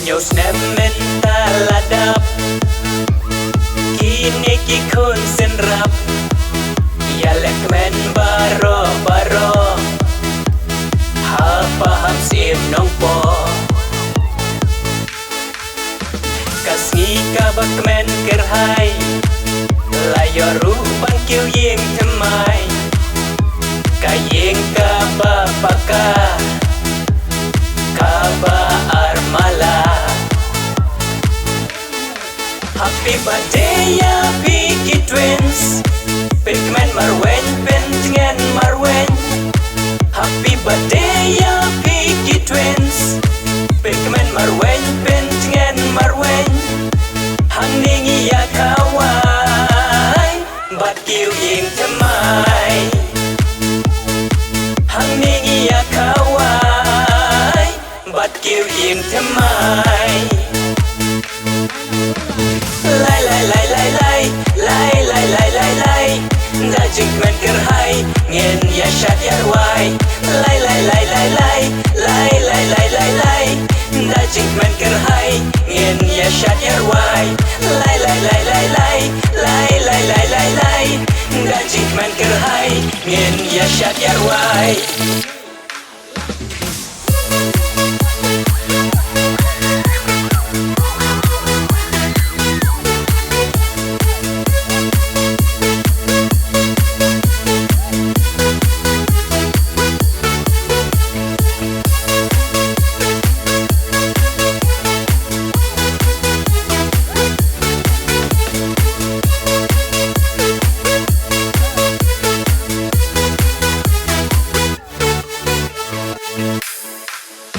Nyo snemmen taladap Kini kikun senrap Yalek men baro-baro Ha paham sim nong po Kasngi kabak men kerhai Layo rupan kiu ying temai Kaying kaba paka Kaba armala Happy birthday ya Piki Twins Pikmen marwen pentingen marwen Happy birthday ya Piki Twins Pikmen marwen pentingen marwen Hangningi ya kawai Bat kiu ying temai Hangningi ya kawai Bat kiu ying temai Lai lai lai lai lai Lai lai lai lai lai Da jing men kerhai Ngin ya syat ya ruai Lai lai lai lai lai Lai lai lai lai lai Da jing men kerhai Ngin ya syat ya ruai Lai lai lai lai lai Lai lai lai lai lai Da jing men kerhai Ngin ya syat ya ruai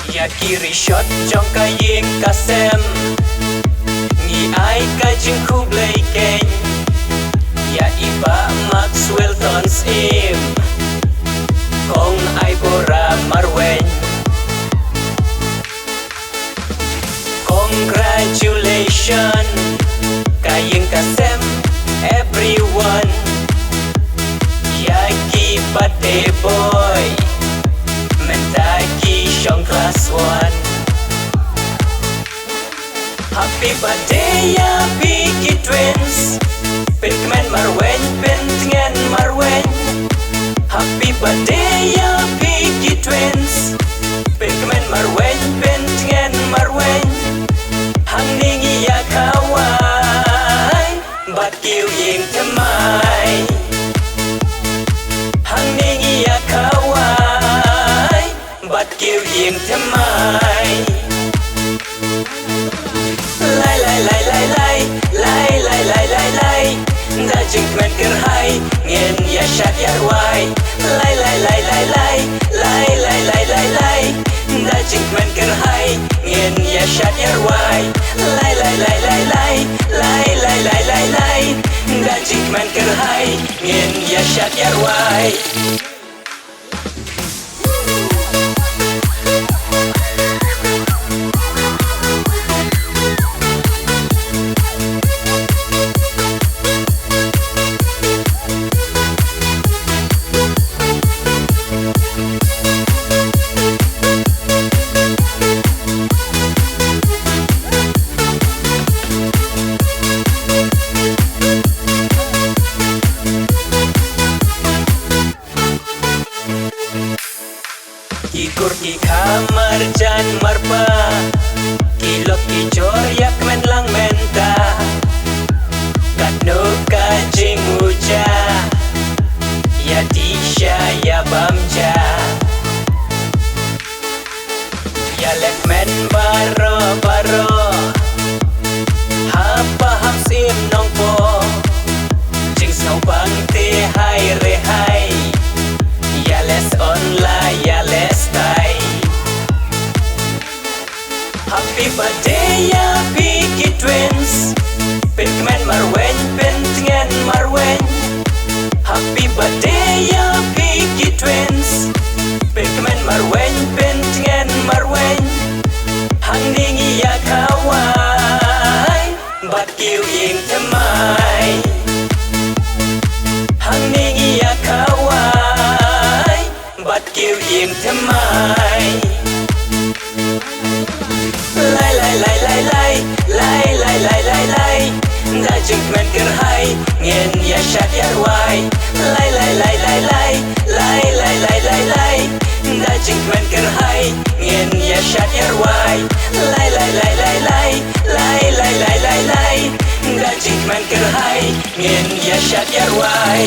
Ya kiri shot jong ka ying kasem Ngi ai ka jing ku blay keng Ya iba Maxwell tons im Kong ai bora marwen Congratulations ka ying kasem everyone Ya ki pate boy Mentaki Shong class 1 Happy birthday ya Piki Twins Pikmen marwen pentingen marwen Happy birthday ya Piki Twins Pikmen marwen pentingen marwen Hangningi ya kawai Bat kiu ying temai Hangningi ya kawai Bat kiu ying temai Lai lai lai lai lai Lai lai lai lai lai Da jing men kerhai Ngin ya syat ya ruai Lai lai lai lai lai Lai lai lai lai lai Da jing men kerhai Ngin ya syat ya ruai Lai lai lai lai lai Lai lai lai lai lai Da jing men kerhai Ngin ya syat ya ruai Kikur ki kamar jan marpa Kilok ki jor yak men lang menta Katno ka jing uja Ya disha ya bamja Ya lek men baro-baro Ha paham sim nong po Jing snow bang te hai re hai Ya les online ya les tai Happy birthday ya Piki Twins Pikmen marwen pentingen marwen Happy birthday ya Piki Twins Pikmen marwen pentingen marwen Hangningi ya kawai Bat kiu ying temai Hangningi ya kawai Bat kiu ying temai Lai lai lai lai dajik men gerhai ngien ya shat ya wai lai lai lai lai lai lai lai lai lai lai dajik men gerhai ngien ya shat ya wai lai lai lai lai lai lai lai lai lai lai dajik men gerhai ngien ya shat ya wai